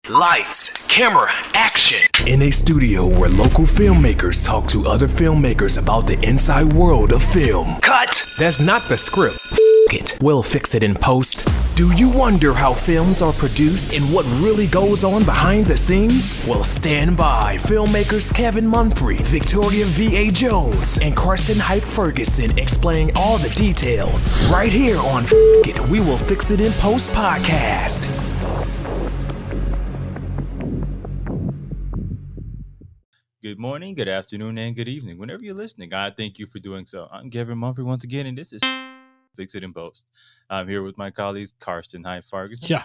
Lights, camera, action. In a studio where local filmmakers talk to other filmmakers about the inside world of film. Cut! That's not the script. It. We'll fix it in post. Do you wonder how films are produced and what really goes on behind the scenes? Well, stand by. Filmmakers Kevin Mumphrey, Victoria V.A. Jones, and Carson Hype Ferguson explain all the details. Right here on It, We Will Fix It in Post podcast. Good morning, good afternoon, and good evening. Whenever you're listening, I thank you for doing so. I'm Kevin Mumphrey once again, and this is Fix It in Post. I'm here with my colleagues, Karsten Hype Ferguson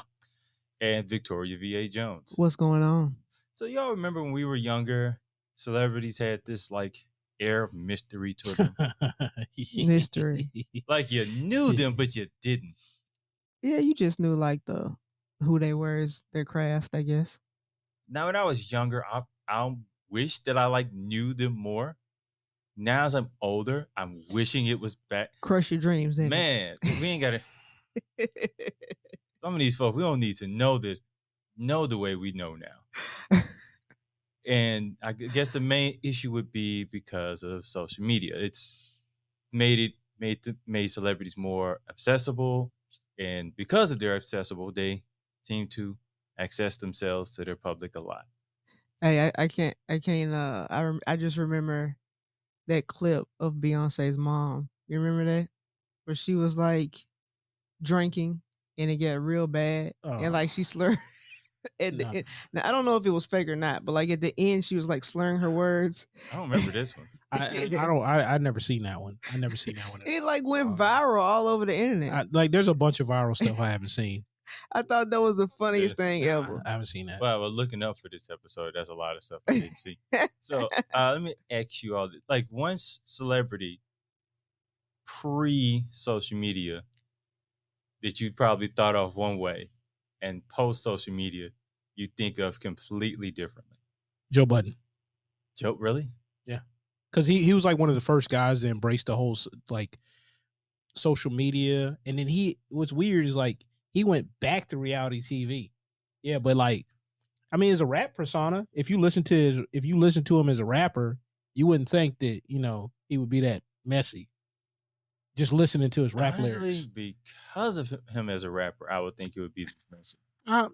and Victoria V.A. Jones. What's going on? So y'all remember when we were younger, celebrities had this like air of mystery to them? Mystery. Like you knew them, but you didn't. Yeah, you just knew like who they were is their craft, I guess. Now, when I was younger, I wish that I knew them more. Now, as I'm older, I'm wishing it was back. Crush your dreams, man. We ain't got to. Some of these folks, we don't need to know the way we know now. And I guess the main issue would be because of social media. It's made celebrities more accessible, and because of they're accessible, they seem to access themselves to their public a lot. Hey, I just remember that clip of Beyonce's mom. You remember that? Where she was like drinking and it got real bad. And like she slurred at the end. Now I don't know if it was fake or not, but like at the end she was like slurring her words. I don't remember this one. I never seen that one. I never seen that one. It like went viral all over the internet. There's a bunch of viral stuff I haven't seen. I thought that was the funniest thing ever. I haven't seen that. Well, we're looking up for this episode. There's a lot of stuff I didn't see. So let me ask you all this. Like, once celebrity pre-social media that you probably thought of one way, and post-social media you think of completely differently. Joe Budden. Joe, really? Yeah. Because he was like one of the first guys to embrace the whole like social media. And then what's weird is like, he went back to reality TV. Yeah, but like, I mean, as a rap persona, if you listen to him as a rapper, you wouldn't think that, he would be that messy. Just listening to his rap lyrics. Because of him as a rapper, I would think it would be messy.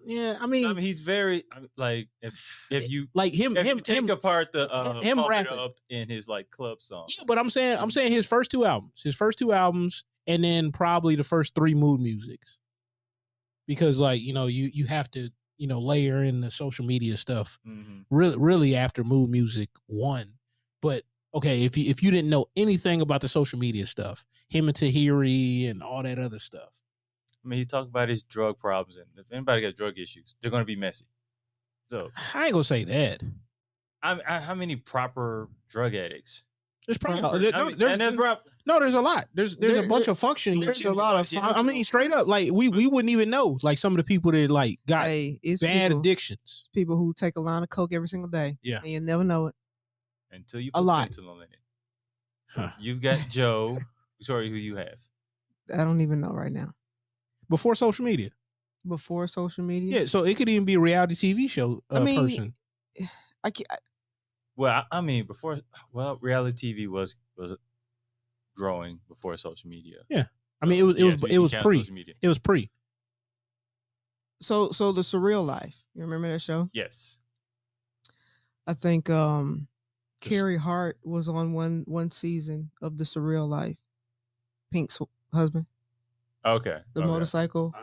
Yeah, I mean, he's very like if you like him take apart the him pump rapping it up in his like club song. Yeah, but I'm saying his first two albums, and then probably the first three mood musics. Because like, you have to, layer in the social media stuff really after Mood Music 1. But okay, if you didn't know anything about the social media stuff, him and Tahiri and all that other stuff. I mean, he talked about his drug problems, and if anybody got drug issues, they're going to be messy. So I ain't gonna say that. How many proper drug addicts? There's probably there's a lot. There's a bunch of functioning. There's a lot of. I mean, straight up, like we wouldn't even know like some of the people that like got bad addictions. People who take a line of coke every single day. Yeah, and you never know it until you put fentanyl in it. Huh. You've got Joe. Sorry, who you have? I don't even know right now. Before social media. Yeah, so it could even be a reality TV show person. I can't. Well, I mean, reality TV was growing before social media. Yeah, I mean, it was pre. It was pre. So the Surreal Life. You remember that show? Yes. I think Carrie Hart was on one season of the Surreal Life. Pink's husband. Okay. The motorcycle.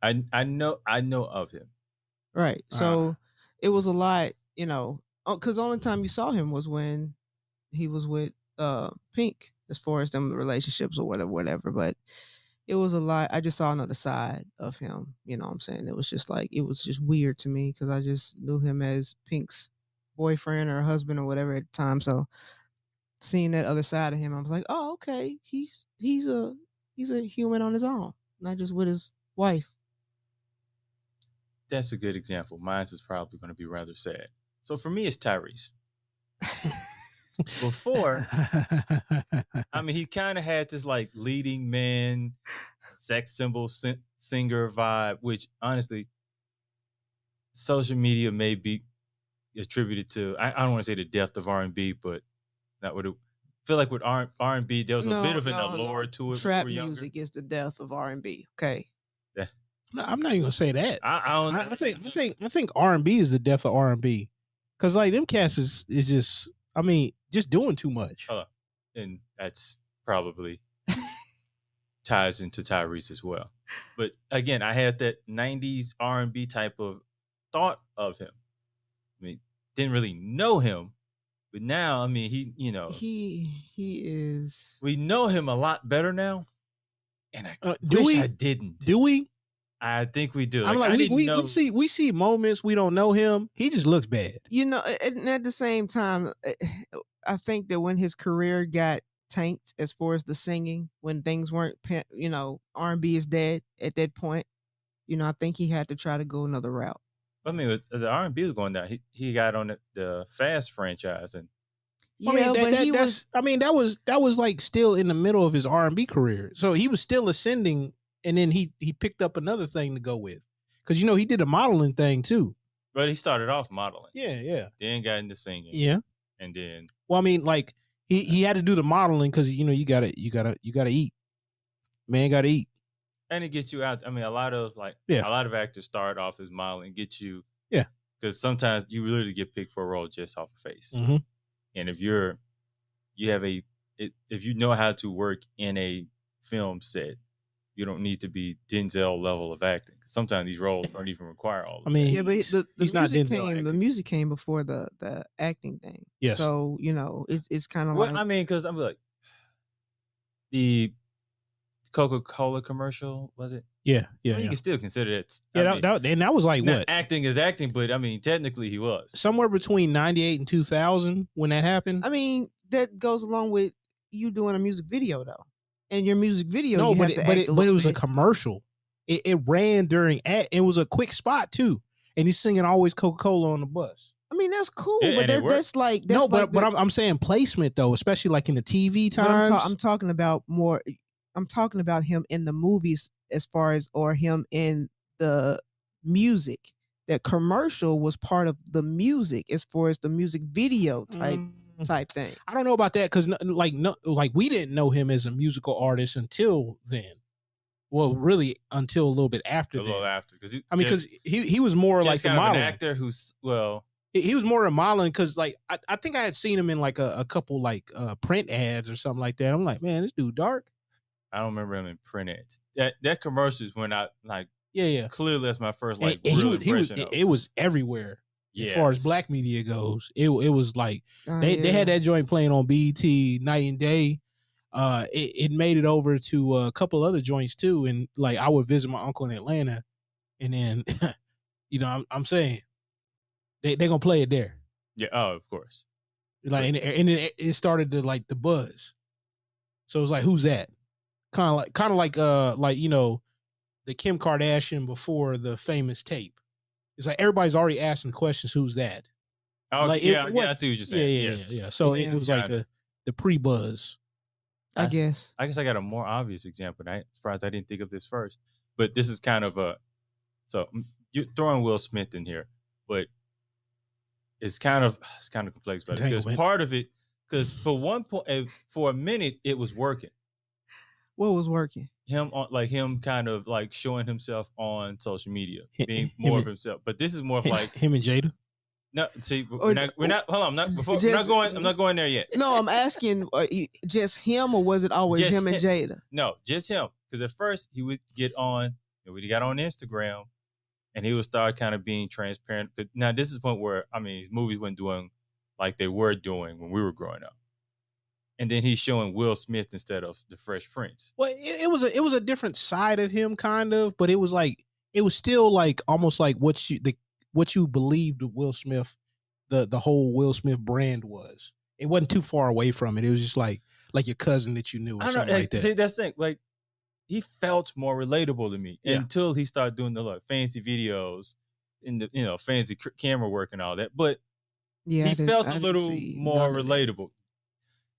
I know of him. Right. So it was a lot, because the only time you saw him was when he was with Pink, as far as them relationships or whatever. But it was a lot. I just saw another side of him. You know what I'm saying? It was just weird to me because I just knew him as Pink's boyfriend or husband or whatever at the time. So seeing that other side of him, I was like, oh, okay, he's a human on his own, not just with his wife. That's a good example. Mine is probably going to be rather sad. So for me, it's Tyrese. Before, I mean, he kind of had this like leading man, sex symbol singer vibe, which honestly, social media may be attributed to. I don't want to say the death of R&B, but that would feel like with R&B there was a bit of an allure to it. Trap music is the death of R&B. Okay. Yeah. I'm not even gonna say that. I think R&B is the death of R&B, because like them cats is just, I mean, just doing too much. And that's probably ties into Tyrese as well. But again, I had that 90s R&B type of thought of him. I mean, didn't really know him, but now, I mean, he is. We know him a lot better now, and I I didn't. Do we? I think we do. I'm like we see moments we don't know him. He just looks bad. You know, and at the same time, I think that when his career got tanked as far as the singing, when things weren't, you know, R&B is dead at that point. You know, I think he had to try to go another route. I mean, the R&B was going down. He got on the Fast franchise, and yeah, that was like still in the middle of his R&B career, so he was still ascending, and then he picked up another thing to go with, because you know he did a modeling thing too. But he started off modeling. Yeah. Then got into singing. Yeah, and then I mean, like he had to do the modeling because you know you gotta eat. Man gotta eat. And it gets you out. I mean, a lot of actors start off as modeling, get you. Yeah. Because sometimes you literally get picked for a role just off a face. Mm-hmm. And if you know how to work in a film set, you don't need to be Denzel level of acting. Sometimes these roles don't even require all of that. I mean, yeah, but the music came before the acting thing. Yes. So, you know, it's kind of I mean, because I'm like, the Coca-Cola commercial, was it? Yeah. You can still consider it. Yeah, that was like what? Acting is acting, but I mean, technically he was. Somewhere between 98 and 2000 when that happened. I mean, that goes along with you doing a music video, though. And your music video, but it was a commercial. It ran during it was a quick spot too, and he's singing "Always Coca-Cola" on the bus. I mean, that's cool, yeah, but that's like I'm saying placement though, especially like in the TV times. I'm talking about more. I'm talking about him in the movies as far as, or him in the music. That commercial was part of the music as far as the music video type thing. I don't know about that because we didn't know him as a musical artist until then. Well, really until a little bit after. A little after, because he was more like kind a model. An actor who's he was more a modeling because like I think I had seen him in like a couple like print ads or something like that. I'm like, man, this dude dark. I don't remember him in print ads. That commercials when I like. Yeah. Clearly, that's my first real impression. It was everywhere. Yes. As far as black media goes, it was like they had that joint playing on BET night and day. It made it over to a couple other joints too, and like I would visit my uncle in Atlanta, and then you know I'm saying they're gonna play it there. Yeah. Oh, of course. Like and it started to like the buzz. So it was like, who's that? Kind of like you know, the Kim Kardashian before the famous tape. It's like everybody's already asking questions. Who's that? Oh, like, I see what you're saying. Yeah. So it was like the pre-buzz. I guess I got a more obvious example. I'm surprised I didn't think of this first. But this is kind of so you're throwing Will Smith in here, but it's kind of complex, but because part of it, because for a minute it was working. What was working? Him kind of like showing himself on social media, being more of himself. But this is more of like him and Jada. No, see, we're not. Hold on, I'm not going there yet. No, I'm asking, just him, or was it always him and Jada? No, just him. Because at first he would get on, he got on Instagram, and he would start kind of being transparent. But now this is the point where his movies weren't doing like they were doing when we were growing up. And then he's showing Will Smith instead of the Fresh Prince. Well, it was a different side of him, kind of, but it was still like almost like what you believed Will Smith, the whole Will Smith brand was. It wasn't too far away from it. It was just like your cousin that you knew or something like that. See, that's the thing. Like, he felt more relatable to me until he started doing the fancy videos in the fancy camera work and all that. But he felt a little more relatable.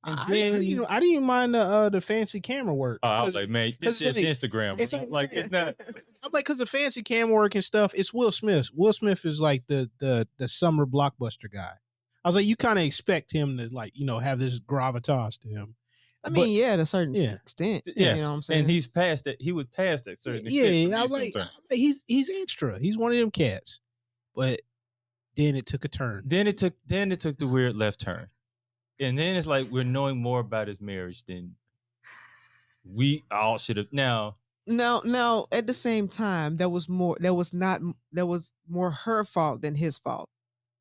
And I then didn't even mind the fancy camera work. I was like, man, this is like, Instagram. It's not. I'm like, because the fancy camera work and stuff, it's Will Smith. Will Smith is like the summer blockbuster guy. I was like, you kind of expect him to like, have this gravitas to him. I mean, to a certain extent. Yeah, you know what I'm saying? And he's past that. He would pass that certain extent. Yeah, I was like, he's extra. He's one of them cats. But then it took a turn. Then it took the weird left turn. And then it's like we're knowing more about his marriage than we all should have. Now, at the same time, that was more her fault than his fault.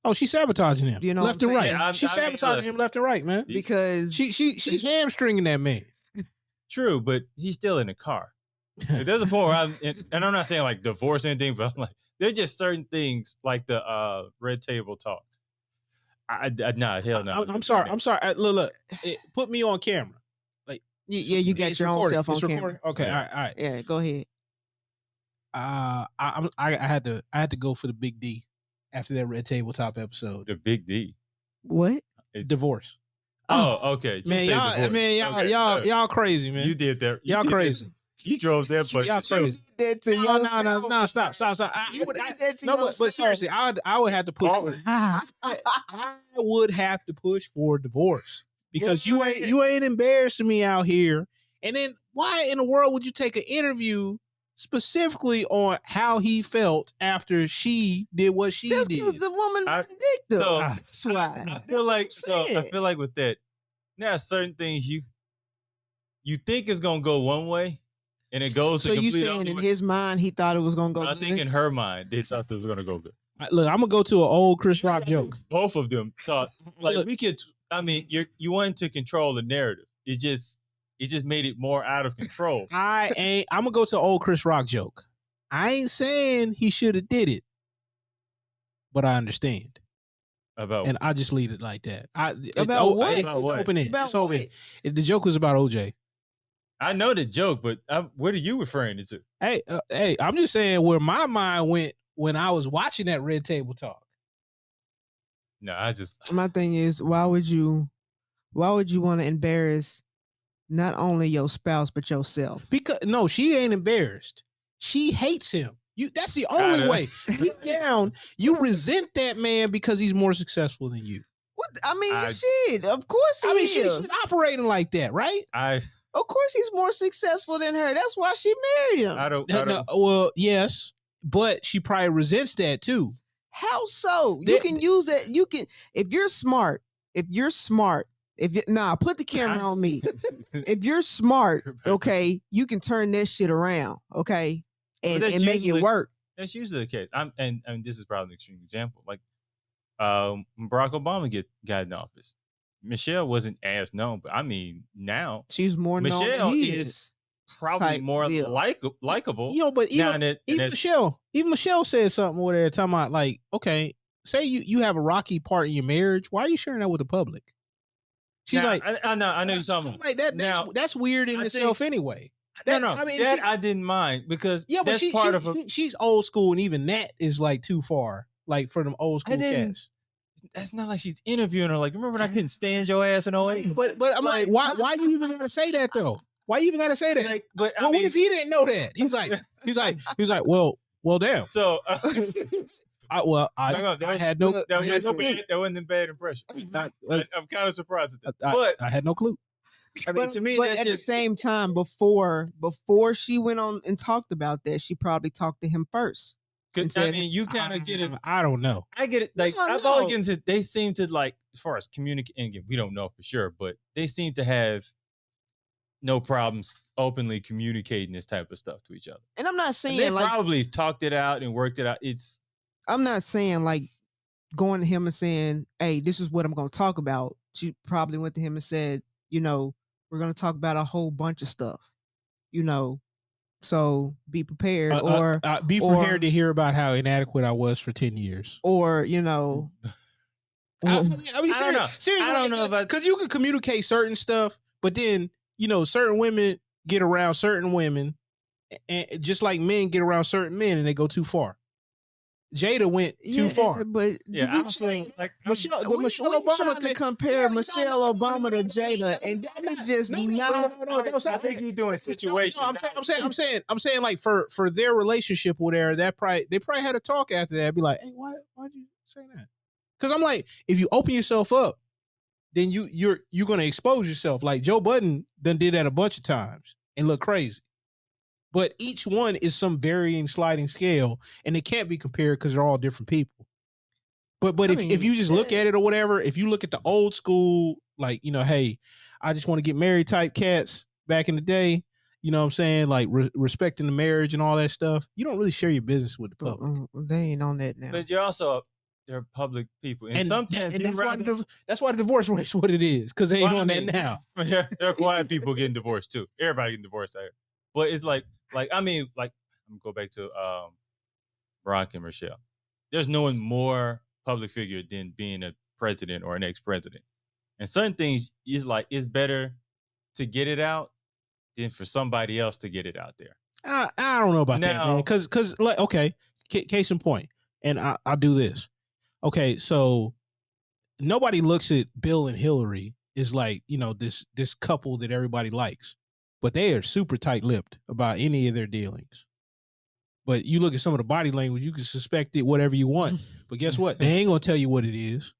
Oh, she's sabotaging him. You know, left and right. Yeah, she's sabotaging him left and right, man. Because she's hamstringing that man. True, but he's still in the car. There's a point where and I'm not saying like divorce or anything, but I'm like, there's just certain things like the red table talk. Nah, hell no. I'm sorry. Look, put me on camera. Like, you got your own cell phone camera. Okay, all right. Yeah, go ahead. I had to go for the big D after that red tabletop episode. The big D. What? Divorce. Oh, okay. Y'all crazy, man. You did that. Y'all crazy. You drove that, but y'all crazy. No, stop. But seriously, I would have to push. I would have to push for divorce because you ain't embarrassing me out here. And then why in the world would you take an interview specifically on how he felt after she did what she did? Because the woman addicted. So that's why. I feel like with that, there are certain things you think is gonna go one way, and it goes. So you saying in his mind he thought it was gonna go? I think in her mind they thought it was gonna go good. Look, I'm gonna go to an old Chris Rock joke. Both of them thought like we could. I mean, you wanted to control the narrative. It just made it more out of control. I'm gonna go to an old Chris Rock joke. I ain't saying he should have did it, but I understand. And I just leave it like that. About what? It's open end. It's open. The joke was about OJ. I know the joke, but what are you referring to? Hey, I'm just saying where my mind went when I was watching that red table talk. No, my thing is, why would you want to embarrass not only your spouse but yourself? Because no, she ain't embarrassed. She hates him. That's the only way. Deep down, you resent that man because he's more successful than you. What? I mean, shit. Of course he is. She's operating like that, right? Of course he's more successful than her. That's why she married him. I don't. Well, yes, but she probably resents that too. How so? You can use that. You can, if you're smart, put the camera on me. If you're smart, okay, you can turn that shit around, okay, and make it work. That's usually the case. And this is probably an extreme example. Like, when Barack Obama got in office, Michelle wasn't as known, but I mean, now she's more known. Michelle is probably more likable. But even Michelle said something over there talking about like, okay, say you have a rocky part in your marriage. Why are you sharing that with the public? She's like, I know you're talking about. Like that. That's weird in itself anyway. I didn't mind because that's part of she's old school, and even that is like too far. Like for them old school cats. That's not like she's interviewing her. Like, remember when I couldn't stand your ass in 08? But I'm like, why do you even gotta say that though? Why you even gotta say that? Like, but what if he didn't know that? He's like, well, damn. So, I had no. That wasn't a bad impression. I'm kind of surprised at that. But I had no clue. I mean, to me, but at the same time, before she went on and talked about that, she probably talked to him first. I mean, you kind of get it. I don't know. I get it. Like, I've always gotten to, they seem to like, as far as communicating, we don't know for sure, but they seem to have no problems openly communicating this type of stuff to each other. And I'm not saying they probably talked it out and worked it out. I'm not saying like going to him and saying, "Hey, this is what I'm going to talk about." She probably went to him and said, "We're going to talk about a whole bunch of stuff." So be prepared, or be prepared to hear about how inadequate I was for 10 years. Or, seriously, I don't know about, because you can communicate certain stuff, but then, certain women get around certain women, and just like men get around certain men and they go too far. Jada went too far. But I'm saying like Michelle we Obama trying to compare Michelle Obama to Jada, and that is just not. I think you're doing situation. I'm saying like for their relationship with her, they probably had a talk after that. Be like, hey, why'd you say that? Because I'm like, if you open yourself up, then you're gonna expose yourself. Like Joe Budden done did that a bunch of times and look crazy. But each one is some varying sliding scale, and they can't be compared because they're all different people. But if you just look at it or whatever, if you look at the old school, like, hey, I just want to get married type cats back in the day, you know what I'm saying? Like respecting the marriage and all that stuff, you don't really share your business with the public. They ain't on that now. But you're also, they're public people. And sometimes that's why the divorce rate is what it is, because they ain't on that now. There are quiet people getting divorced too. Everybody getting divorced out here. But it's like I'm gonna go back to Barack and Michelle. There's no one more public figure than being a president or an ex-president. And certain things is like, it's better to get it out than for somebody else to get it out there. I don't know about that, man. Because like, okay, case in point, and I'll do this. Okay, so nobody looks at Bill and Hillary as like, this couple that everybody likes. But they are super tight-lipped about any of their dealings. But you look at some of the body language, you can suspect it whatever you want. But guess what? They ain't gonna tell you what it is.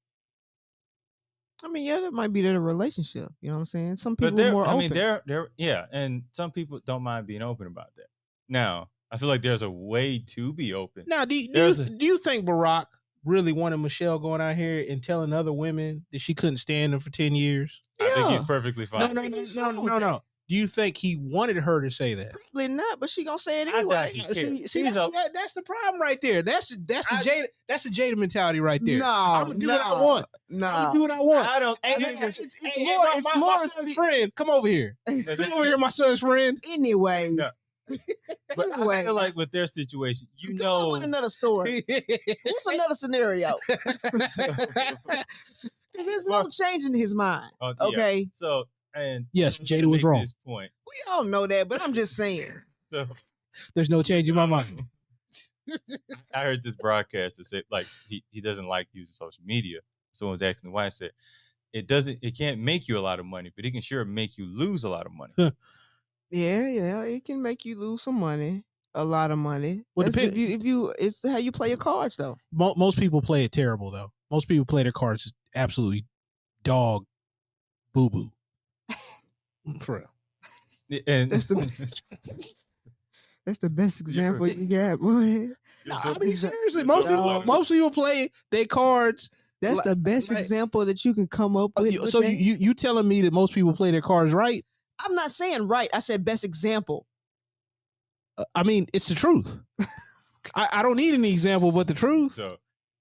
I mean, yeah, that might be their relationship. You know what I'm saying? Some people are more open. They're and some people don't mind being open about that. Now, I feel like there's a way to be open. Now, do you think Barack really wanted Michelle going out here and telling other women that she couldn't stand him for 10 years? Yeah. I think he's perfectly fine. No. Do you think he wanted her to say that? Probably not, but she gonna say it anyway. See, that's the problem right there. That's the Jada mentality right there. No, I'm gonna do what I want. No, I'm gonna do what I want. I don't. It's more my son's friend. Come over here. Come over here, my son's friend. Anyway. No. But anyway. I feel like with their situation, with another story. What's another scenario? There's no change in his mind. Okay. Yeah. So. And yes, Jada was wrong. This point. We all know that, but I'm just saying. So there's no change in my mind. I heard this broadcast that said like he doesn't like using social media. Someone was asking why. I said it can't make you a lot of money, but it can sure make you lose a lot of money. Yeah, it can make you lose some money, a lot of money. Well, it's how you play your cards though. Most people play it terrible though. Most people play their cards absolutely dog boo boo. For real. And that's the best example you got, boy. I mean, seriously, most people play their cards. That's the best example that you can come up with. So you telling me that most people play their cards right? I'm not saying right. I said best example. I mean, it's the truth. I don't need any example but the truth. So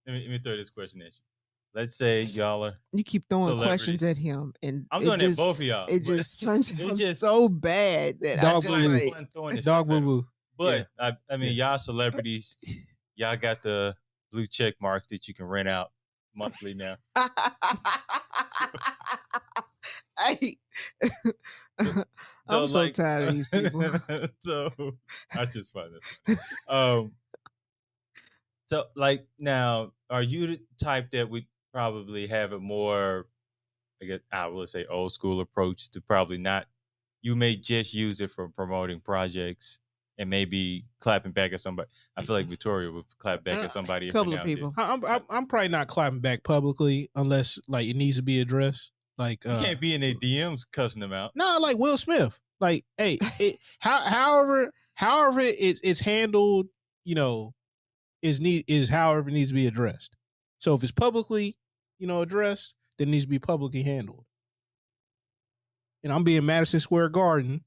let me throw this question at you. Let's say y'all are. You keep throwing questions at him, and I'm throwing at both of y'all. It just turns out so bad that dog boo boo. But yeah. I mean, y'all celebrities, y'all got the blue check mark that you can rent out monthly now. Hey, I'm so tired of these people. So I just find that. So like now, are you the type that would probably have a more, I guess I will say, old school approach to probably not? You may just use it for promoting projects and maybe clapping back at somebody. I feel like Victoria would clap back at somebody. A couple of people. I'm probably not clapping back publicly unless like it needs to be addressed. Like you can't be in their DMs cussing them out. No, like Will Smith. Like, hey, however it's handled, is however it needs to be addressed. So if it's publicly, addressed, then it needs to be publicly handled. And I'm being Madison Square Garden.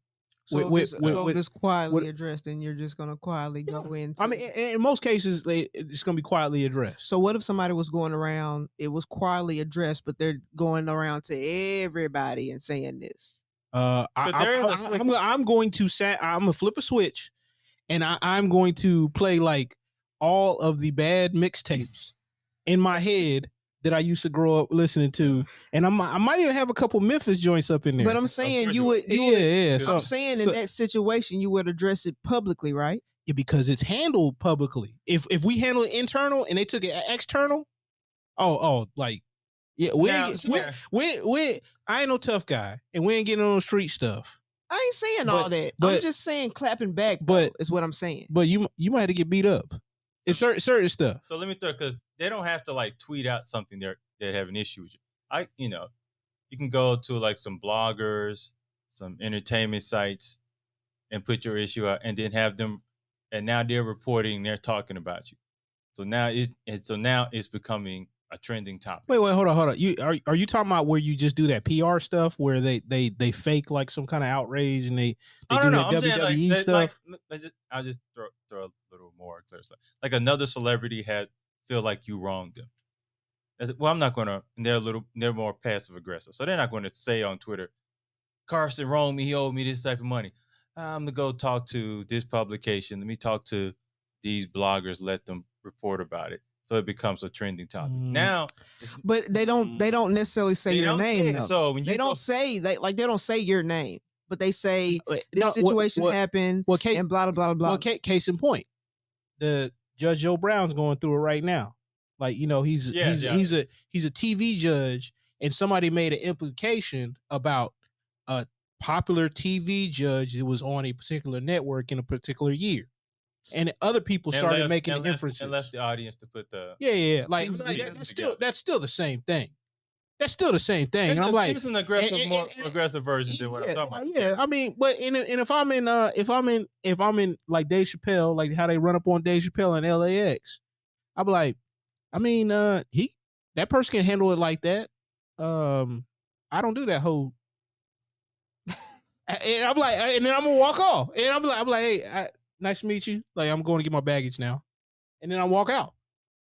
So if it's quietly addressed, then you're just gonna quietly go into. I mean, in most cases, it's gonna be quietly addressed. So what if somebody was going around? It was quietly addressed, but they're going around to everybody and saying this. I'm going to flip a switch, and I'm going to play like all of the bad mixtapes in my head that I used to grow up listening to, and I might even have a couple Memphis joints up in there. But I'm saying you would. Yeah. So I'm saying in that situation, you would address it publicly, right? Yeah, because it's handled publicly. If we handle it internal and they took it external, like yeah, I ain't no tough guy, and we ain't getting on the street stuff. I ain't saying all that. I'm just saying clapping back. Is what I'm saying. But you might have to get beat up. It's certain stuff. So let me throw, because they don't have to like tweet out something that have an issue with you. You can go to like some bloggers, some entertainment sites, and put your issue out, and then have them. And now they're reporting, they're talking about you. So now it's becoming a trending topic. Wait, hold on. Are you talking about where you just do that PR stuff where they fake like some kind of outrage and they do that WWE stuff? I'll just throw a little more clear stuff. Like another celebrity feel like you wronged them. Well, I'm not gonna. They're more passive aggressive, so they're not going to say on Twitter, Carson wronged me. He owed me this type of money. I'm gonna go talk to this publication. Let me talk to these bloggers. Let them report about it. So it becomes a trending topic. Now, but they don't necessarily say your name. So when they don't say your name, but they say this situation happened and blah blah blah blah. Well, case in point, the Judge Joe Brown's going through it right now. Like he's a TV judge, and somebody made an implication about a popular TV judge that was on a particular network in a particular year, and other people started making inferences and left the audience to put the that's still the same thing. That's still the same thing. And I'm like, it's an more aggressive version than what I'm talking about. Yeah, I mean, but if I'm in like Dave Chappelle, like how they run up on Dave Chappelle in LAX, I'll be like, I mean, that person can handle it like that. I don't do that whole. And I'm like, and then I'm gonna walk off, and I'm like, hey, nice to meet you. Like, I'm going to get my baggage now, and then I walk out,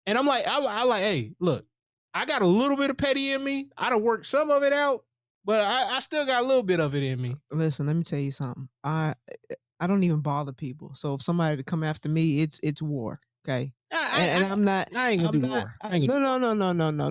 and I'm like, I like, hey, look, I got a little bit of petty in me. I done worked some of it out, but I still got a little bit of it in me. Listen, let me tell you something. I don't even bother people. So if somebody to come after me, it's war. Okay. I'm not. I ain't gonna do war.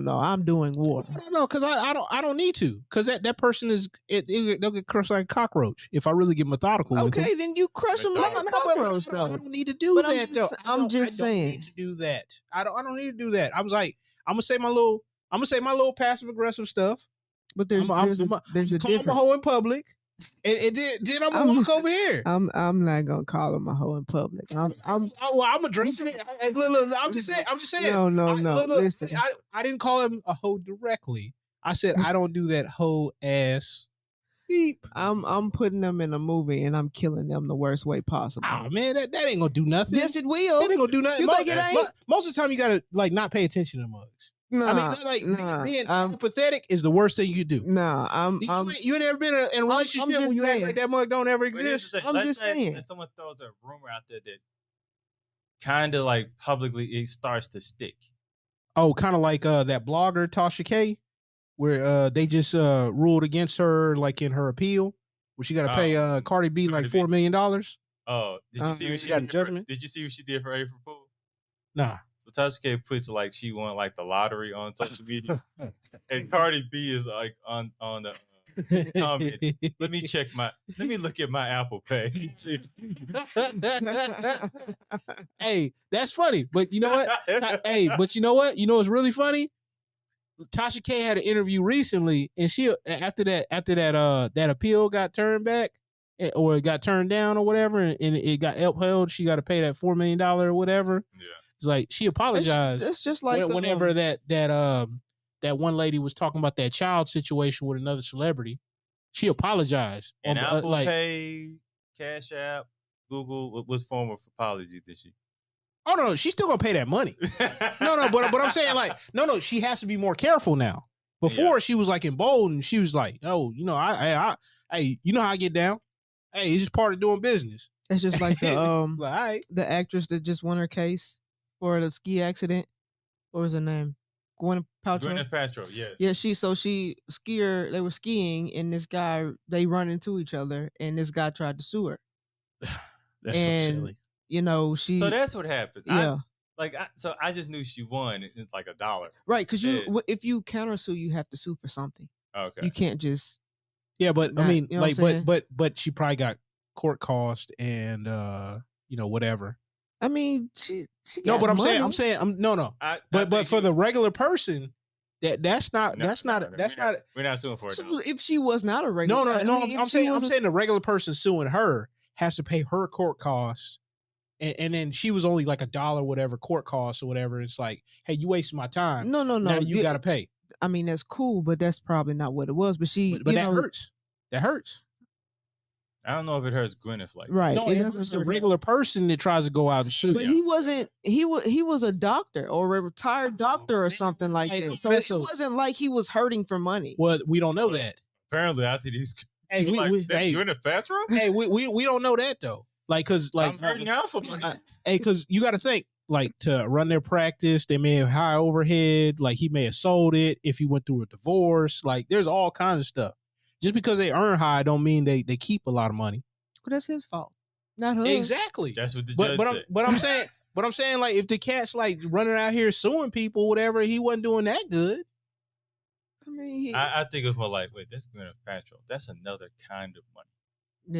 No. I'm doing war. No, because I don't need to. Because that person they'll get crushed like a cockroach if I really get methodical. Okay, then you crush them like a cockroach. I don't need to do that. I'm just saying. I don't need to do that. I don't need to do that. I was like, I'm gonna say my little passive aggressive stuff. But there's a difference. Call him a hoe in public. And then I'm gonna walk over here. I'm not gonna call him a hoe in public. I'm addressing it. Look, I'm just saying. No. Look, listen, I didn't call him a hoe directly. I said I don't do that hoe ass beep. I'm putting them in a movie and I'm killing them the worst way possible. Oh man, that ain't gonna do nothing. Yes, it will. That ain't gonna do nothing. You think it ain't? Most of the time, you gotta like not pay attention to mugs. Being pathetic is the worst thing you could do. You ain't ever been in a relationship where you act like that mug don't ever exist. I'm just saying. If someone throws a rumor out there that kind of like publicly it starts to stick. Oh, kind of like that blogger Tasha K, where they just ruled against her like in her appeal, where she got to pay Cardi B like $4 million. Oh, did you see what she got judgment? Did you see what she did for April Fool? Nah. So Tasha K puts like she won like the lottery on social media, and Cardi B is like on the comments. Let me look at my Apple Pay. Hey, that's funny, but you know what? You know what's really funny? Tasha K had an interview recently, and she after that appeal got turned back or it got turned down or whatever, and it got upheld. She got to pay that $4 million or whatever. Yeah. It's like she apologized. That's just like whenever that one lady was talking about that child situation with another celebrity, she apologized. And Apple Pay, Cash App, Google, what form of apology did she? Oh no, she's still gonna pay that money. No, but I'm saying like, no, she has to be more careful now. Before she was like emboldened, she was like, oh, you know, I you know how I get down. Hey, it's just part of doing business. It's just like the the actress that just won her case for the ski accident. What was her name? Gwyneth Paltrow, yes. Yeah, they were skiing, and this guy, they run into each other, and this guy tried to sue her. That's so silly. You know, so that's what happened. Yeah. I just knew she won. It's like $1. Right, because if you countersue, you have to sue for something. Okay. You can't just. Yeah, but I mean, you know but she probably got court cost and whatever. I mean, she No, got but I'm money. saying, no. I But think for the he's- regular person, that's not No, not. We're not suing for it. So if she was not a regular, No. I mean, if I'm she saying was a- the regular person suing her has to pay her court costs, and then she was only like $1, whatever court costs or whatever. It's like, hey, you wasted my time. No. Now you got to pay. I mean, that's cool, but that's probably not what it was. But she, But you that know, hurts. That hurts. I don't know if it hurts Gwyneth like that. right? No, it it doesn't hurts the hurt- regular person that tries to go out and sue. But he wasn't. He was a doctor or a retired doctor or something like Hey, that. So that's it a- wasn't like he was hurting for money. Well, we don't know that. Apparently, I think he's Hey, hey, Gwyneth Paltrow. hey, we don't know that though. Like, cause like, I'm hurting out for money. hey, cause you got to think, like, to run their practice, they may have high overhead. Like, he may have sold it if he went through a divorce. Like, there's all kinds of stuff. Just because they earn high, don't mean they keep a lot of money. But that's his fault, not hers. Exactly. That's what the judge said. But I'm saying, like, if the cat's like running out here suing people, whatever, he wasn't doing that good. I mean, I think it's more like, wait, that's Gwyneth Paltrow. That's another kind of money.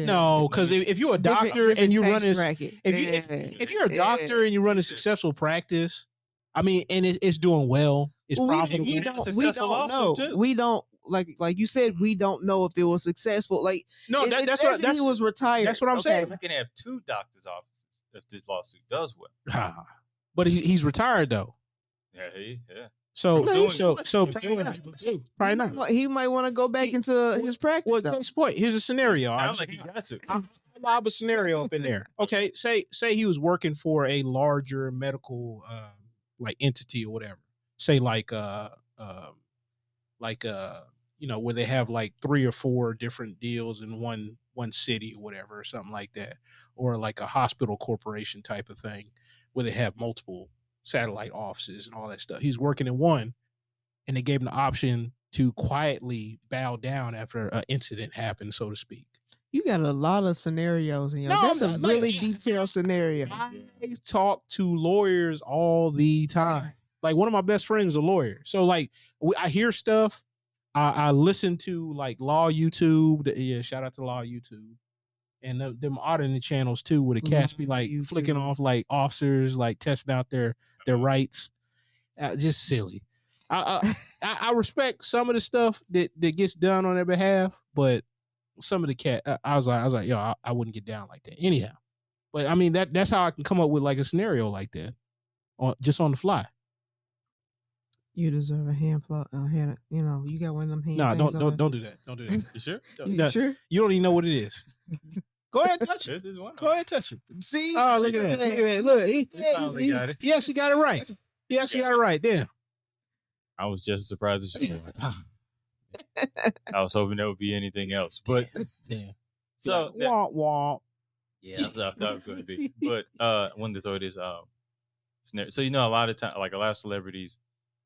yeah. No, because if you're a Different- doctor different and you tax run this, bracket. if you're a doctor and you run a successful practice, I mean, and it's doing well, it's Well, profitable. we It's a don't successful know. lawsuit, too. We don't like you said. We don't know if it was successful. Like No, it that's says what that he was retired. that's what I'm saying. We can have 2 doctors' offices if this lawsuit does well. But he's retired though, Yeah. so I'm probably not. He might want to go back into his practice. Well, though. case point. Here's a scenario. Sounds like he got to. I'll lob a scenario up in there. Okay, say he was working for a larger medical like entity or whatever. Say like where they have like 3 or 4 different deals in one city or whatever, or something like that, or like a hospital corporation type of thing where they have multiple satellite offices and all that stuff. He's working in one, and they gave him the option to quietly bow down after an incident happened, so to speak. You got a lot of scenarios in your. No, That's a like- really detailed scenario. I talk to lawyers all the time. Like, one of my best friends is a lawyer. So like I hear stuff. I listen to like Law YouTube. Yeah, shout out to Law YouTube. And them auditing channels too, where the cats be like YouTube. flicking off like officers, like testing out their rights. Just silly. I respect some of the stuff that gets done on their behalf, but some of the cat, I was like, yo, I wouldn't get down like that. Anyhow, but I mean that's how I can come up with like a scenario like that, just on the fly. You deserve a hand. You got one of them hand. No, things don't on. do that. Don't do that. You sure? You No. sure? You don't even know what it is. Go ahead, touch it. This is one. Go ahead, touch it. See? Oh, look at that. Look at that. Look, finally got it. he actually got it right. He actually got it right. Damn. I was just as surprised as you were. I was hoping there would be anything else, but Damn. so that- wah wah. yeah, I thought it was going to be. But I wanted to throw this scenario. So a lot of time, like a lot of celebrities,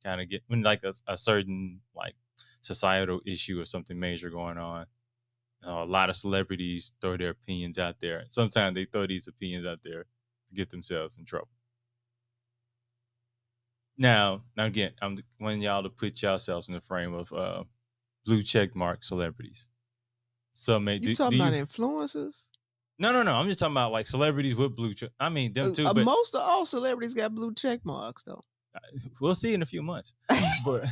kind of get when like a certain like societal issue or something major going on. A lot of celebrities throw their opinions out there. Sometimes they throw these opinions out there to get themselves in trouble. Now again, I'm wanting y'all to put yourselves in the frame of blue check mark celebrities. So You talking about influencers? No. I'm just talking about like celebrities with blue check. I mean them too, but Most of all celebrities got blue check marks though. we'll see in a few months. But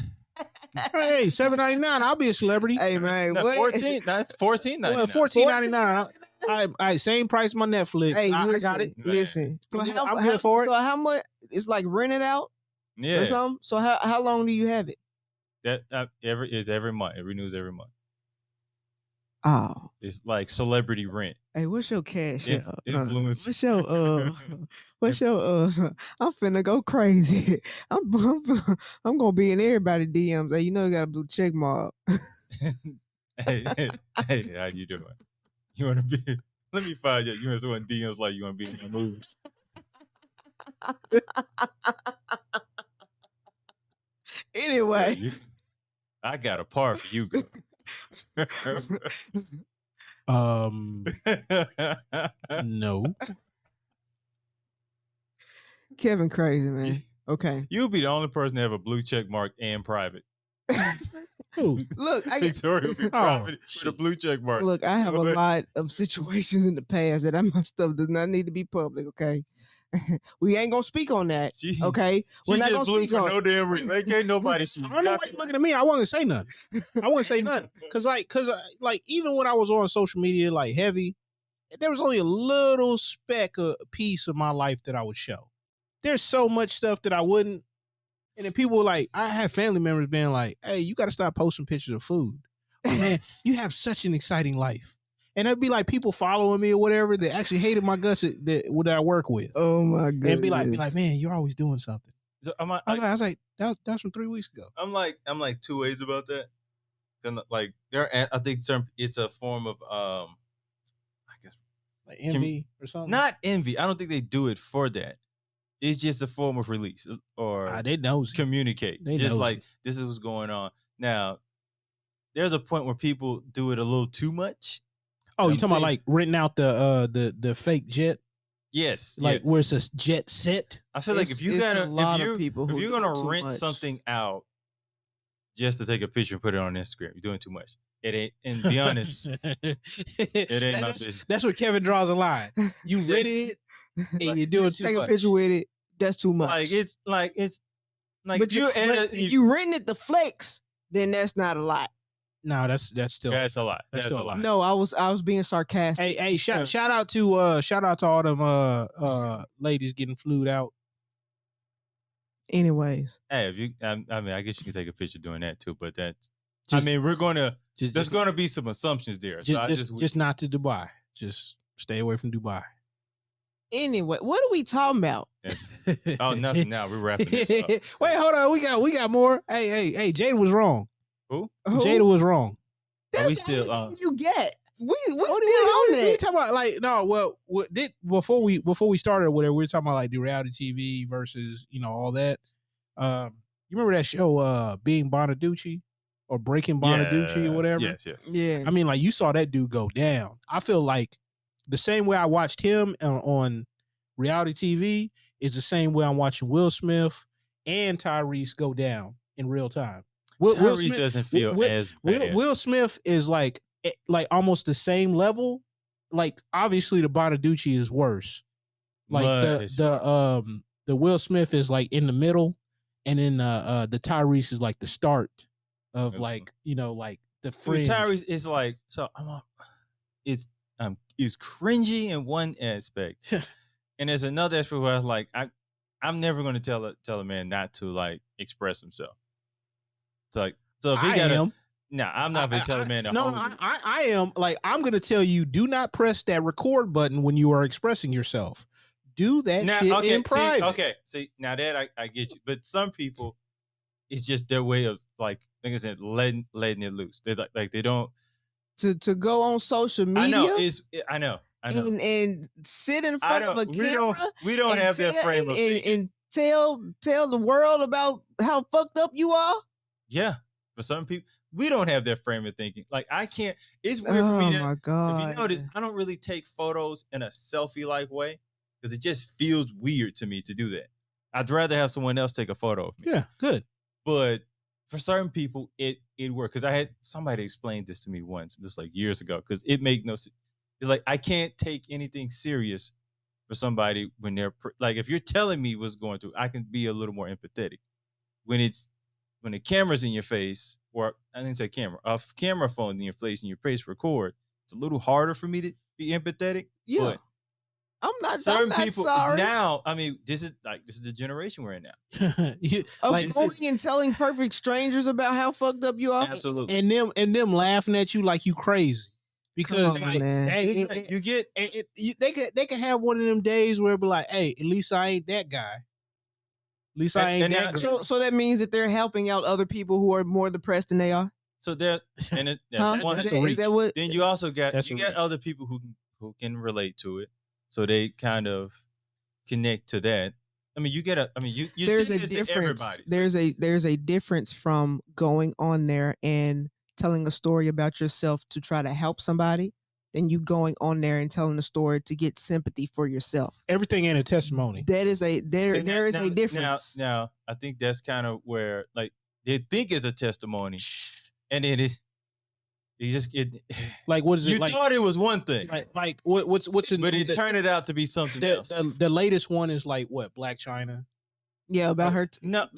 Hey, $7.99. I'll be a celebrity. Hey man, no, what? 14. That's 14. Well, $14.99. I same price my Netflix. Hey, I listen, got it. Listen, so I'm how, good how- for it. So how much? It's like rented out or Yeah, something. So how long do you have it? that every month. It renews every month. Oh, It's like celebrity rent. hey, what's your cash? Influence. What's your I'm finna go crazy. I'm gonna be in everybody's DMs. Hey, you know you got a blue check mark. hey, how you doing? You want to be? Let me find you in someone DMs like you want to be in the movies. Anyway, I got a part for you, girl. No. Kevin crazy man. Okay. You'll be the only person to have a blue check mark and private. Who? Look, Victoria will be private with a blue check mark. Look, I have a lot of situations in the past that my stuff does not need to be public. Okay, we ain't gonna speak on that. Okay, we're not gonna speak on no damn reason. Like, ain't nobody see. I don't know why you looking at me. I wasn't say nothing. I wasn't say nothing because even when I was on social media like heavy, there was only a little speck of piece of my life that I would show. There's so much stuff that I wouldn't. And then people were like, I had family members being like, hey, you got to stop posting pictures of food. Oh, man, you have such an exciting life. And it'd be like people following me or whatever that actually hated my guts that I work with. Oh my goodness. And be like, man, you're always doing something. So I was like, that's from 3 weeks ago. I'm like two ways about that. Then like I think it's a form of I guess like envy or something. Not envy. I don't think they do it for that. It's just a form of release or they knows communicate. They just knows like it. This is what's going on. Now, there's a point where people do it a little too much. Oh, you talking about like renting out the fake jet? Yes. Like where it's a jet set? I feel like if you're gonna rent something out just to take a picture and put it on Instagram, you're doing too much. It ain't, and be honest, it ain't my business. That's where Kevin draws a line. You rented it and you're doing too much. Take a picture with it. That's too much. It's like but you renting it to flex, then that's not a lot. No, that's still a lot. That's still a lot. No, I was being sarcastic. Hey, shout out to all them ladies getting flued out. Anyways, hey, if you, I mean, I guess you can take a picture doing that too, but that's. We're gonna. There's gonna be some assumptions there. Just not to Dubai. Just stay away from Dubai. Anyway, what are we talking about? Oh, nothing. Now we're wrapping this up. Wait, hold on. We got more. Hey, Jada was wrong. Who? Jada was wrong. That's we still you get. We still on that. that. We talking about like no. Well, before we started whatever we were talking about like the reality TV versus all that. You remember that show Being Bonaducci or Breaking Bonaducci or whatever? Yes. Yeah. I mean, like you saw that dude go down. I feel like the same way I watched him on reality TV is the same way I'm watching Will Smith and Tyrese go down in real time. Will Smith doesn't feel as bad. Will Smith is like almost the same level. Like obviously the Bonaducci is worse. Like the Will Smith is like in the middle, and then the Tyrese is like the start of like like the fringe. Tyrese is like it's cringy in one aspect, and there's another aspect where I was like I'm never going to tell a man not to like express himself. So if he got I'm not going to tell a man to I am like I'm going to tell you do not press that record button when you are expressing yourself. Do that shit in private. See, now that I get you, but some people, it's just their way of like I said, letting it loose. They like they don't to go on social media. I know. And sit in front of a camera. We don't have that frame of thinking. And tell the world about how fucked up you are. Yeah, for some people, we don't have that frame of thinking. Like I can't. It's weird for me. Oh my god! If you notice, I don't really take photos in a selfie-like way because it just feels weird to me to do that. I'd rather have someone else take a photo of me. Yeah, good. But for certain people, it works. Because I had somebody explain this to me once, just like years ago. Because it made no sense. It's like I can't take anything serious for somebody when they're like if you're telling me what's going through, I can be a little more empathetic. When the camera's in your face, or I didn't say camera, a camera phone in your face and your face record, it's a little harder for me to be empathetic. Yeah, but I'm not. Certain I'm not people sorry. Now, I mean, this is the generation we're in now. Going and telling perfect strangers about how fucked up you are. Absolutely, and them laughing at you like you crazy. Because they can have one of them days where it be like, hey, at least I ain't that guy. At least I ain't that guy. So that means that they're helping out other people who are more depressed than they are. So they're is that what? Then you also got other people who can relate to it, so they kind of connect to that. I mean, there's a difference. There's a difference from going on there and telling a story about yourself to try to help somebody than you going on there and telling a story to get sympathy for yourself. Everything ain't a testimony. That is a there is a difference. Now I think that's kind of where like they think it's a testimony, and it is. You just like what is it? You like, thought it was one thing, like what's in, but it turned out to be something else. The latest one is like what, Black China. Yeah, about her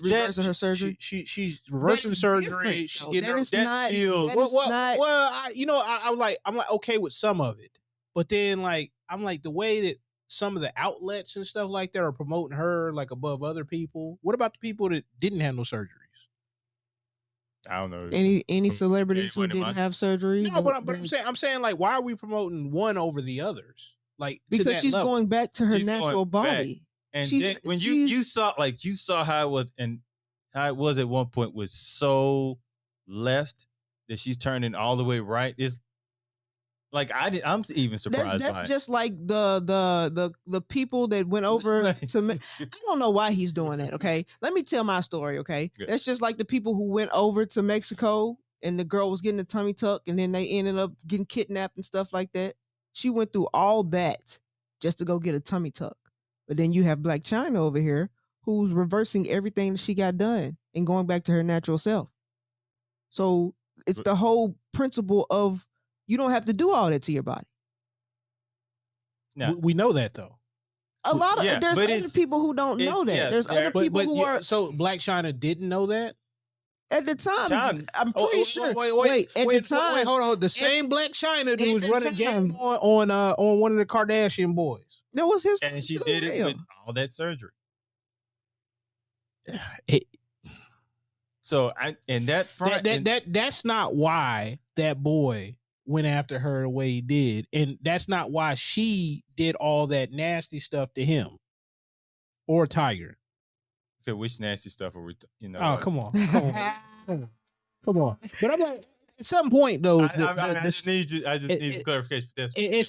reversing her surgery. She's reversing the surgery. She's getting her. That feels. I'm like okay with some of it, but then like I'm like the way that some of the outlets and stuff like that are promoting her like above other people. What about the people that didn't have no surgeries? I don't know any celebrities who didn't have surgery. No, but I'm saying like, why are we promoting one over the others? Like because she's going back to her natural body. And then when you saw how it was, and how it was at one point was so left that she's turning all the way right. It's like I'm even surprised. That's just like the people that went over to. I don't know why he's doing that. Okay, let me tell my story. Okay, that's just like the people who went over to Mexico and the girl was getting a tummy tuck, and then they ended up getting kidnapped and stuff like that. She went through all that just to go get a tummy tuck. But then you have Black China over here who's reversing everything that she got done and going back to her natural self. So it's the whole principle of you don't have to do all that to your body. No. We know that though. There's other people who don't know that. Yeah, there's other people who are. So Black China didn't know that? At the time, I'm pretty sure. Wait, hold on. The same Black China that was running game on one of the Kardashian boys. That was his. And she did it with all that surgery. That's not why that boy went after her the way he did, and that's not why she did all that nasty stuff to him or Tiger. So which nasty stuff are we? Oh, come on. But I'm like, at some point though, I just need clarification for this. At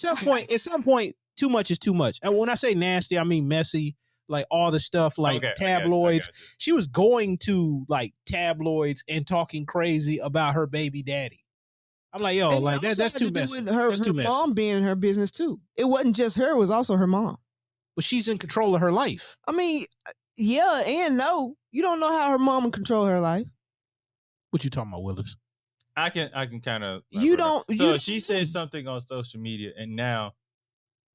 some point, too much is too much. And when I say nasty, I mean messy. Like all the stuff, like tabloids. She was going to like tabloids and talking crazy about her baby daddy. I'm like, yo, like that's too messy. Her mom being in her business too. It wasn't just her; it was also her mom. But she's in control of her life. I mean, yeah, and no, you don't know how her mom can control her life. What you talking about, Willis? I can kind of. You don't. So she said something on social media, and now.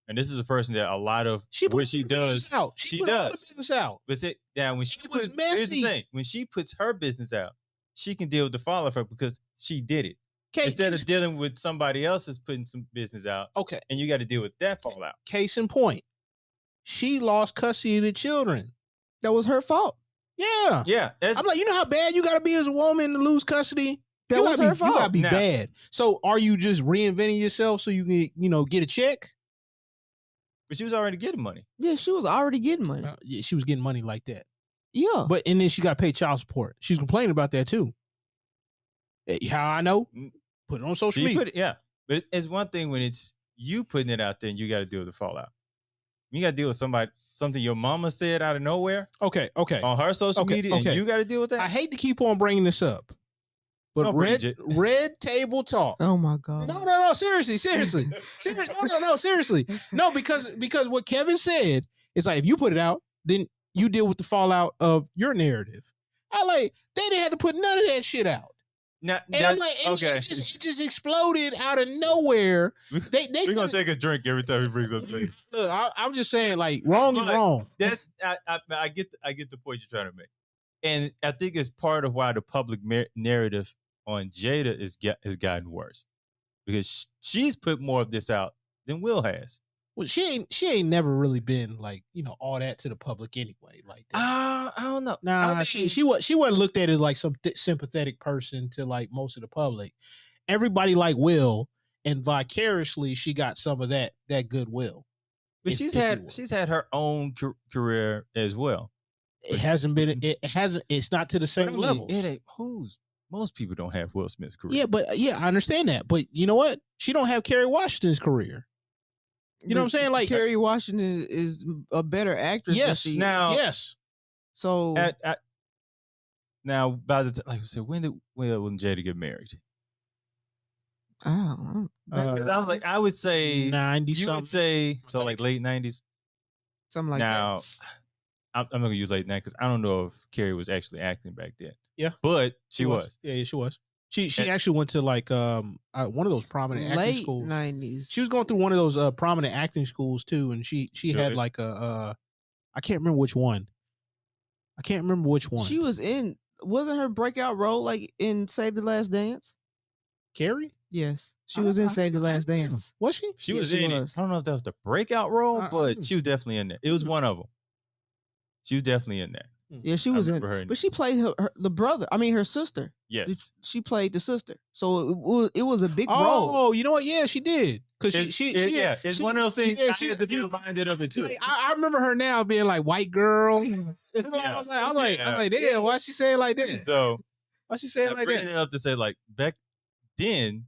And this is a person that a lot of what she does, she does. But now when she puts, here's the thing, when she puts her business out, she can deal with the fallout of her because she did it. Instead of dealing with somebody else's putting some business out. Okay. And you got to deal with that fallout. Case in point. She lost custody of the children. That was her fault. Yeah. Yeah. I'm like, you know how bad you got to be as a woman to lose custody? That was her fault. You got to be bad. So are you just reinventing yourself so you can, get a check? But she was already getting money. Yeah, she was already getting money. Yeah, she was getting money like that. Yeah. And then she got to pay child support. She's complaining about that too. How I know? Put it on social media. But it's one thing when it's you putting it out there and you got to deal with the fallout. You got to deal with something your mama said out of nowhere. Okay. On her social media, and you got to deal with that. I hate to keep on bringing this up. But red table talk. Oh my God. No, seriously. No, seriously. No, because what Kevin said is like, if you put it out, then you deal with the fallout of your narrative. They didn't have to put none of that shit out. I'm like, it just exploded out of nowhere. We're gonna take a drink every time he brings up drink. Look, I'm just saying, like, wrong is wrong. That's I get the point you're trying to make, and I think it's part of why the public narrative on Jada has gotten worse, because she's put more of this out than Will has. Well, she ain't never really been like, all that to the public anyway. Like that. I don't know. Nah, she wasn't looked at as like some sympathetic person to like most of the public. Everybody liked Will, and vicariously she got some of that goodwill. But she's had her own career as well. It hasn't been. It's not to the same level. Most people don't have Will Smith's career. Yeah, but I understand that. But you know what? She don't have Kerry Washington's career. You know what I'm saying? Like Kerry Washington is a better actress. Yes. Than she yes. So now, by the time, like I said, when Jada get married? Oh, I would say 90. You would say so, like late 90s, something like now, that. I'm not gonna use late 90s because I don't know if Kerry was actually acting back then. Yeah, but she was. Yeah, she was. She actually went to like one of those prominent acting Late schools. 90s. She was going through one of those prominent acting schools too, and she had Really? like a I can't remember which one. She was in. Wasn't her breakout role like in Save the Last Dance? Carrie? Yes, she was in Save the Last I don't know. Dance. Was she? She Yes, was she in was. it. I don't know if that was the breakout role, I- but she was definitely in there. It was one of them. She was definitely in there. Yeah, she I was in. remember her in But she played the brother. I mean, her sister. Yes. She played the sister. So it was a big role. Oh, you know what? Yeah, she did. Because It's one of those things. Yeah, I had to be reminded of it too. Like, I remember her now being like white girl. I was like, damn, why she say it like that? So Why she say it I'm like bringing that? it up to say, like, back then,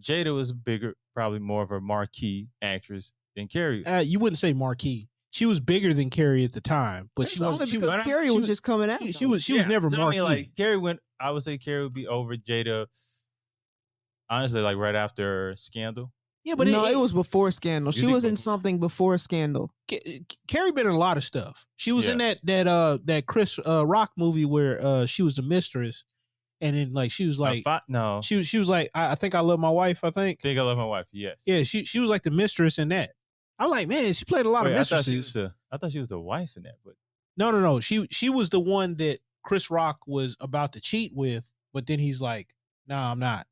Jada was bigger, probably more of a marquee actress than Carrie. You wouldn't say marquee. She was bigger than Carrie at the time, but That's she only was. She because was. Carrie was just coming out. She was never So, marquee. I mean, like Carrie went. I would say Carrie would be over Jada. Honestly, like right after Scandal. yeah, but no, it was before Scandal. You She think was in before- something before Scandal. Carrie been in a lot of stuff. She was in Yeah. that Chris Rock movie where she was the mistress, and then like she was like No. she was like I think I love my wife. I think Think I Love My Wife. Yes. yeah she was like the mistress in that. I'm like, man, she played a lot Wait, of I thought she mistresses. was I thought she was the wife in that, but No. She was the one that Chris Rock was about to cheat with, but then he's like, no, I'm not.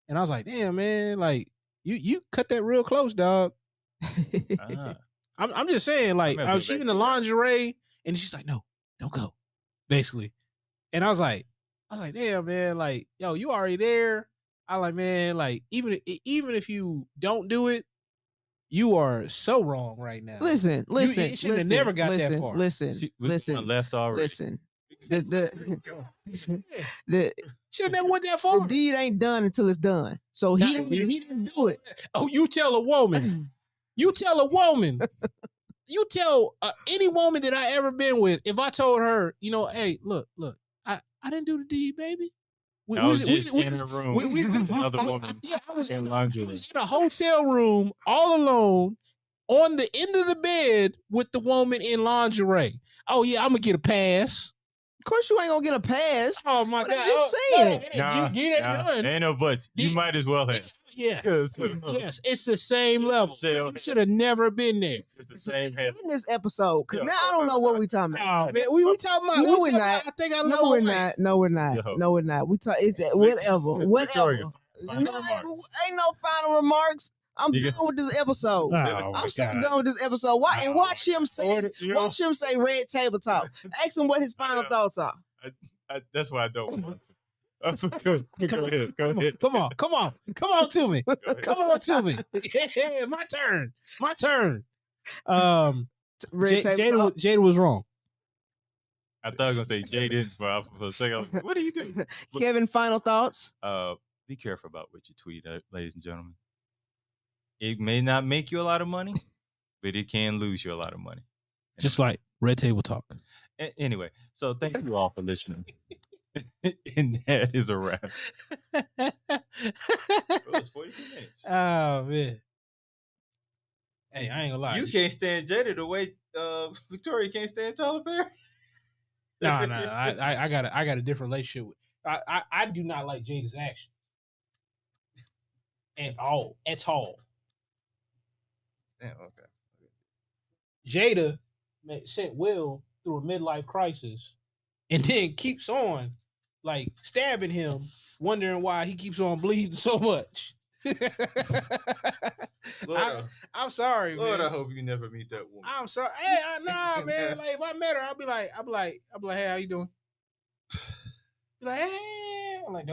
And I was like, damn, man, like you cut that real close, dog. ah. I'm just saying, like, I'm gonna go she back in to the that. lingerie, and she's like, no, don't go, basically. And I was like, damn, man, like, yo, you already there. I like, man, like, even if you don't do it, you are so wrong right now. Listen. you should have never got that far. Listen. See, we left already. Listen. The Should have never went that the far. deed ain't done until it's done. So he didn't do it. Oh, you tell a woman. You tell any woman that I ever been with, if I told her, you know, hey, look, I didn't do the deed, baby. I was just in a room with another woman Yeah, I was in lingerie. in a hotel room all alone on the end of the bed with the woman in lingerie. Oh yeah, I'm gonna get a pass. Of course, you ain't gonna get a pass. Oh my But I'm god! just saying. Nah, you get it done. ain't no buts. You Yeah. might as well have. Yeah. It's Yes, it's the same level. You should have never been there. the same head. In this episode, because Yeah. now I don't know what we talking about. Oh man, we talking about. No, we we're talking not. about, I think I love No, my we're wife. not. No, we're not. So- No, we're not. We talk. It's that whatever. Victoria, Whatever. final remarks. Ain't no final remarks. I'm You done got- with this episode. Oh, my I'm so God. done with this episode. And watch him say. You know, Watch him say red table talk. Ask him what his final thoughts are. that's why I don't want to. Go ahead. Come on to me. Go ahead. Come on to me. Yeah, my turn. Red table talk. Jada was wrong. I thought I was gonna say Jay didn't, but for a second, I was like, what are you doing? Kevin, final thoughts. Be careful about what you tweet, ladies and gentlemen. It may not make you a lot of money, but it can lose you a lot of money. Just like Red Table Talk. Anyway, so thank you all for listening. And that is a wrap. It was 42 minutes. Oh man. Hey, I ain't gonna lie. You can't stand Jada the way Victoria can't stand Tyler Perry. No. I got a different relationship with. I do not like Jada's action at all. Damn, okay. Jada sent Will through a midlife crisis, and then keeps on like stabbing him, wondering why he keeps on bleeding so much. Lord, I'm sorry, Lord, man. I hope you never meet that woman. I'm sorry. Hey, nah, man. Like if I met her, I'll be like, hey, how you doing? Be like, hey. I'm like,